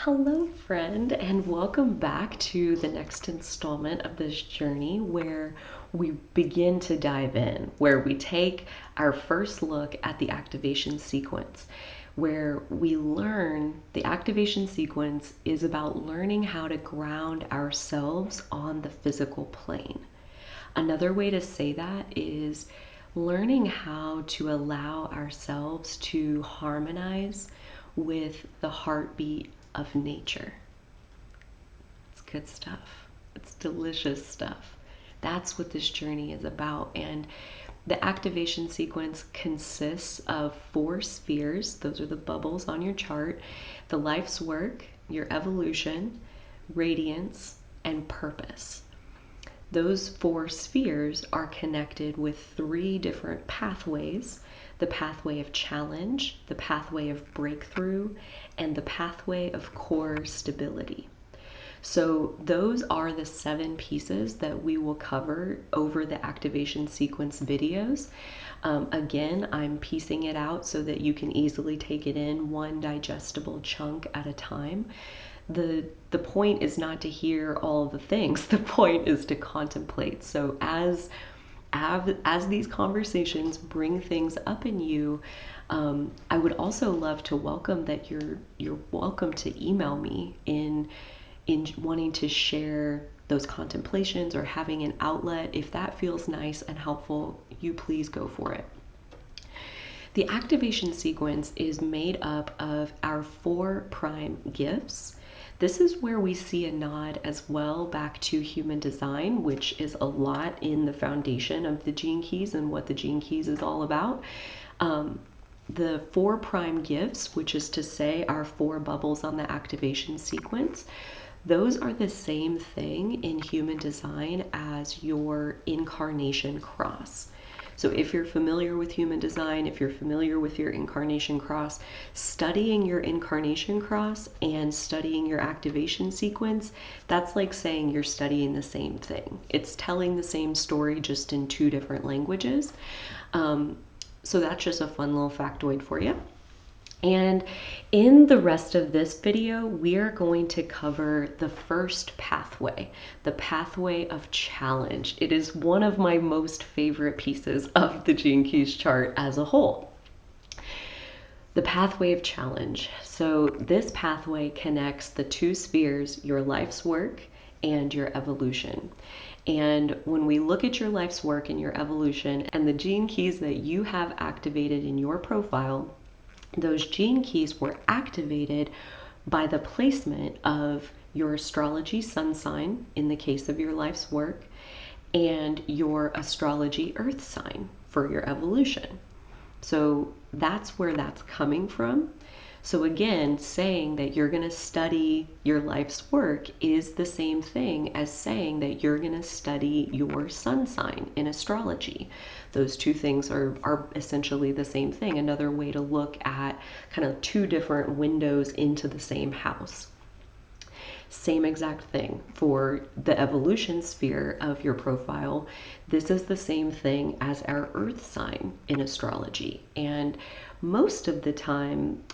Hello, friend, and welcome back to the next installment of this journey where we begin to dive in, where we take our first look at the activation sequence, where we learn the activation sequence is about learning how to ground ourselves on the physical plane. Another way to say that is learning how to allow ourselves to harmonize with the heartbeat of nature. It's good stuff. It's delicious stuff. That's what this journey is about. And the activation sequence consists of 4 spheres. Those are the bubbles on your chart: the life's work, your evolution, radiance, and purpose. Those 4 spheres are connected with 3 different pathways: the pathway of challenge, the pathway of breakthrough, and the pathway of core stability. So, those are the 7 pieces that we will cover over the activation sequence videos. Again, I'm piecing it out so that you can easily take it in one digestible chunk at a time. The point is not to hear all of the things. The point is to contemplate. So as these conversations bring things up in you, I would also love to welcome that you're welcome to email me in wanting to share those contemplations or having an outlet. If that feels nice and helpful, you please go for it. The activation sequence is made up of our 4 prime gifts. This is where we see a nod as well back to human design, which is a lot in the foundation of the gene keys and what the gene keys is all about. The 4 prime gifts, which is to say our 4 bubbles on the activation sequence, those are the same thing in human design as your incarnation cross. So if you're familiar with human design, if you're familiar with your incarnation cross, studying your incarnation cross and studying your activation sequence, that's like saying you're studying the same thing. It's telling the same story just in 2 different languages. So that's just a fun little factoid for you. And in the rest of this video, we are going to cover the first pathway, the pathway of challenge. It is one of my most favorite pieces of the Gene Keys chart as a whole. The pathway of challenge. So this pathway connects the 2 spheres, your life's work and your evolution. And when we look at your life's work and your evolution and the gene keys that you have activated in your profile, those gene keys were activated by the placement of your astrology sun sign in the case of your life's work and your astrology earth sign for your evolution. So that's where that's coming from. So again, saying that you're going to study your life's work is the same thing as saying that you're going to study your sun sign in astrology. Those 2 things are essentially the same thing. Another way to look at kind of 2 different windows into the same house. Same exact thing for the evolution sphere of your profile. This is the same thing as our earth sign in astrology. And most of the time,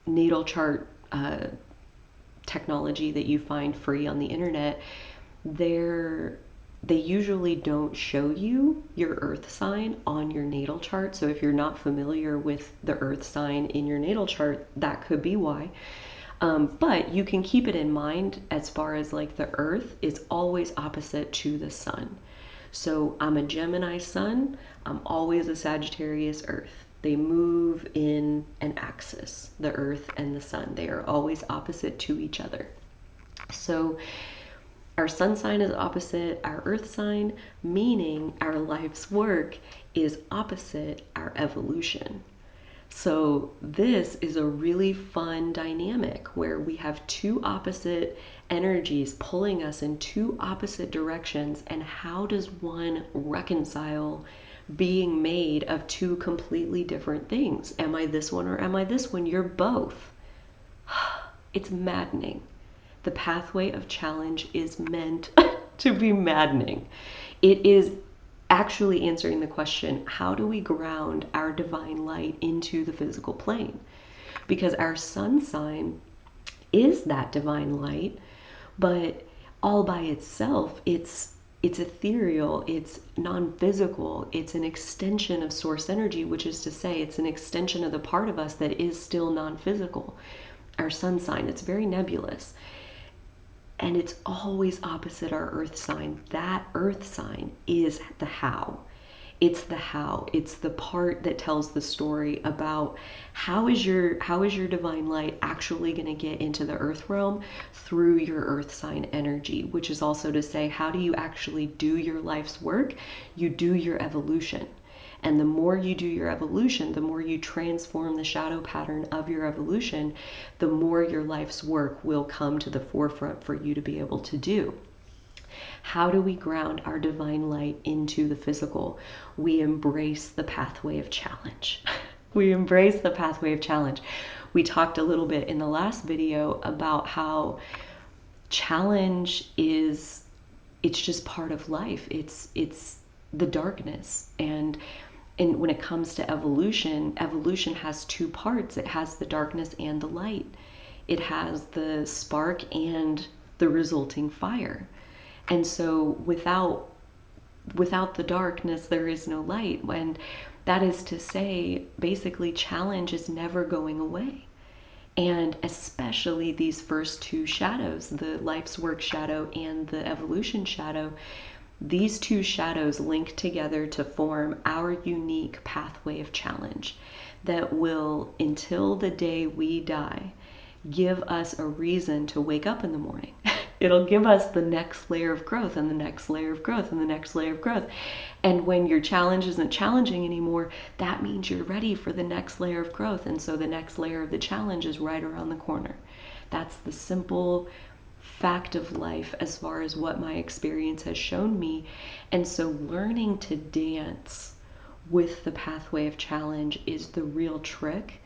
natal chart technology that you find free on the internet, they usually don't show you your earth sign on your natal chart. So if you're not familiar with the earth sign in your natal chart, that could be why. But you can keep it in mind as far as like the earth is always opposite to the sun. So I'm a Gemini sun, I'm always a Sagittarius earth. They move in an axis, the earth and the sun. They are always opposite to each other. So our sun sign is opposite our earth sign, meaning our life's work is opposite our evolution. So this is a really fun dynamic where we have 2 opposite energies pulling us in 2 opposite directions. And how does one reconcile being made of 2 completely different things? Am I this one or am I this one? You're both. It's maddening. The pathway of challenge is meant to be maddening. It is actually answering the question, how do we ground our divine light into the physical plane? Because our sun sign is that divine light, but all by itself, it's ethereal, it's non-physical, it's an extension of source energy, which is to say it's an extension of the part of us that is still non-physical. Our sun sign, it's very nebulous. And it's always opposite our earth sign. That earth sign is the how. It's the how. It's the part that tells the story about how is your divine light actually going to get into the earth realm through your earth sign energy, which is also to say, how do you actually do your life's work? You do your evolution. And the more you do your evolution, the more you transform the shadow pattern of your evolution, the more your life's work will come to the forefront for you to be able to do. How do we ground our divine light into the physical? We embrace the pathway of challenge. We embrace the pathway of challenge. We talked a little bit in the last video about how challenge is, it's just part of life. It's the darkness. And when it comes to evolution, evolution has two parts. It has the darkness and the light. It has the spark and the resulting fire. And so without the darkness, there is no light. And that is to say, basically, challenge is never going away. And especially these first two shadows, the life's work shadow and the evolution shadow, these two shadows link together to form our unique pathway of challenge that will, until the day we die, give us a reason to wake up in the morning. It'll give us the next layer of growth and the next layer of growth and the next layer of growth. And when your challenge isn't challenging anymore, that means you're ready for the next layer of growth. And so the next layer of the challenge is right around the corner. That's the simple fact of life as far as what my experience has shown me. And so learning to dance with the pathway of challenge is the real trick.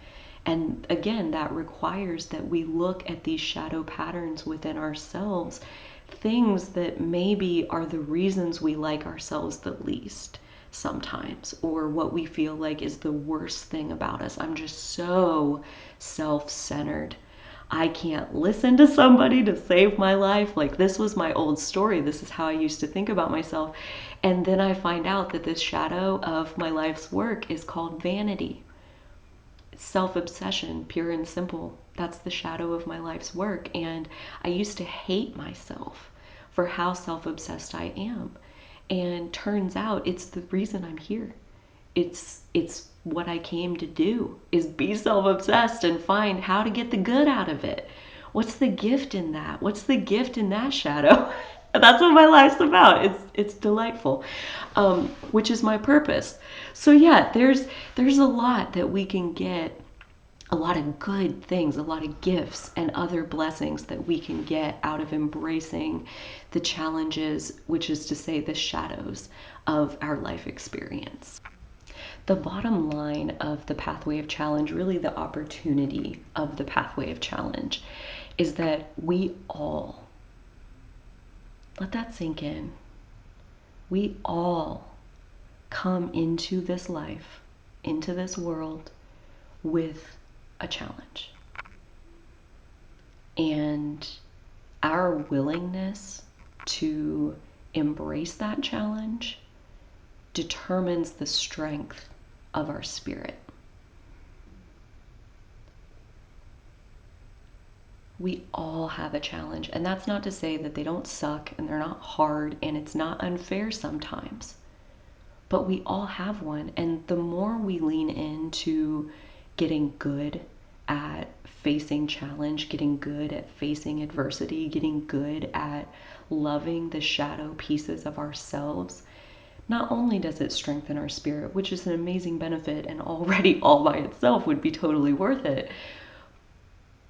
And again, that requires that we look at these shadow patterns within ourselves, things that maybe are the reasons we like ourselves the least sometimes, or what we feel like is the worst thing about us. I'm just so self-centered. I can't listen to somebody to save my life. Like, this was my old story. This is how I used to think about myself. And then I find out that this shadow of my life's work is called vanity. Self-obsession, pure and simple. That's the shadow of my life's work. And I used to hate myself for how self-obsessed I am. And turns out it's the reason I'm here. It's what I came to do, is be self-obsessed and find how to get the good out of it. What's the gift in that? What's the gift in that shadow? That's what my life's about. It's delightful, which is my purpose. So yeah, there's a lot that we can get, a lot of good things, a lot of gifts and other blessings that we can get out of embracing the challenges, which is to say the shadows of our life experience. The bottom line of the pathway of challenge, really the opportunity of the pathway of challenge, is that we all, let that sink in, we all come into this life, into this world, with a challenge. And our willingness to embrace that challenge determines the strength of our spirit. We all have a challenge, and that's not to say that they don't suck and they're not hard and it's not unfair sometimes, but we all have one. And the more we lean into getting good at facing challenge, getting good at facing adversity, getting good at loving the shadow pieces of ourselves, not only does it strengthen our spirit, which is an amazing benefit and already all by itself would be totally worth it,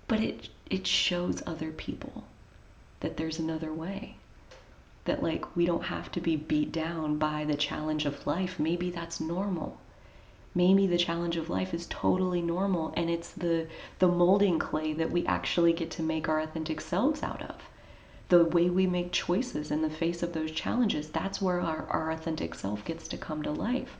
but it shows other people that there's another way. That, like, we don't have to be beat down by the challenge of life. Maybe that's normal. Maybe the challenge of life is totally normal, and it's the molding clay that we actually get to make our authentic selves out of. The way we make choices in the face of those challenges, that's where our authentic self gets to come to life.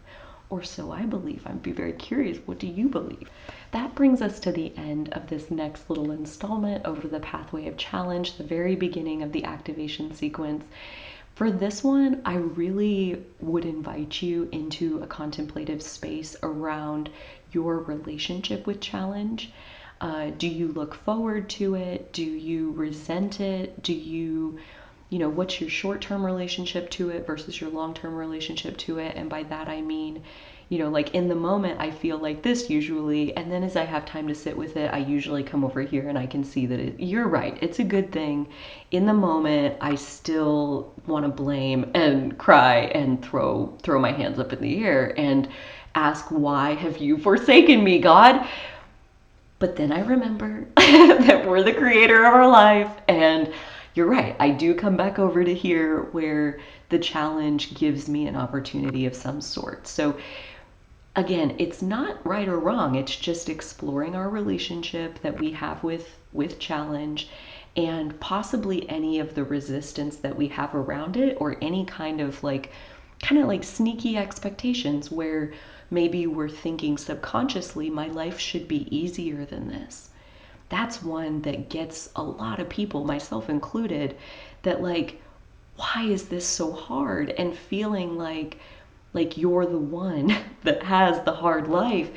or so I believe. I'd be very curious, what do you believe? That brings us to the end of this next little installment over the pathway of challenge, the very beginning of the activation sequence. For this one, I really would invite you into a contemplative space around your relationship with challenge. Do you look forward to it? Do you resent it? What's your short-term relationship to it versus your long-term relationship to it? And by that I mean, like in the moment I feel like this usually, and then as I have time to sit with it, I usually come over here and I can see that you're right, it's a good thing. In the moment, I still want to blame and cry and throw my hands up in the air and ask, why have you forsaken me, God? But then I remember that we're the creator of our life, and you're right, I do come back over to here where the challenge gives me an opportunity of some sort. So again, it's not right or wrong, it's just exploring our relationship that we have with challenge, and possibly any of the resistance that we have around it, or any kind of like sneaky expectations where maybe we're thinking subconsciously, my life should be easier than this. That's one that gets a lot of people, myself included, that like, why is this so hard? And feeling like you're the one that has the hard life.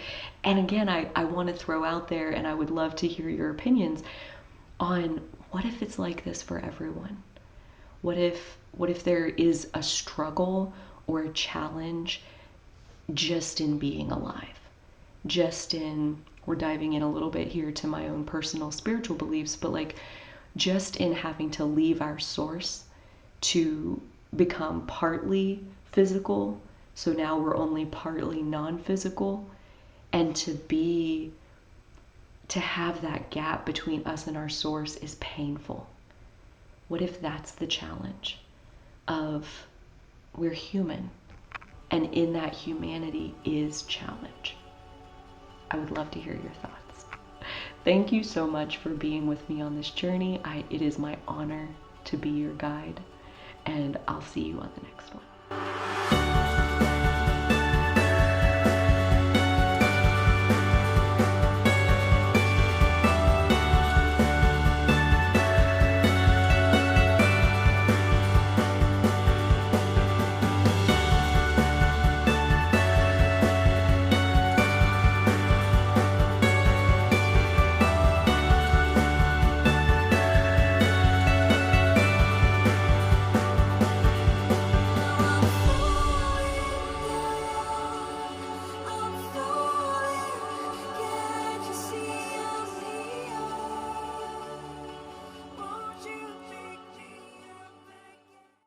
And again, I want to throw out there, and I would love to hear your opinions on, what if it's like this for everyone? What if there is a struggle or a challenge just in being alive? Just in, we're diving in a little bit here to my own personal spiritual beliefs, but like just in having to leave our source to become partly physical. So now we're only partly non-physical, and to have that gap between us and our source is painful. What if that's the challenge of, we're human, and in that humanity is challenge? I would love to hear your thoughts. Thank you so much for being with me on this journey. It is my honor to be your guide, and I'll see you on the next one.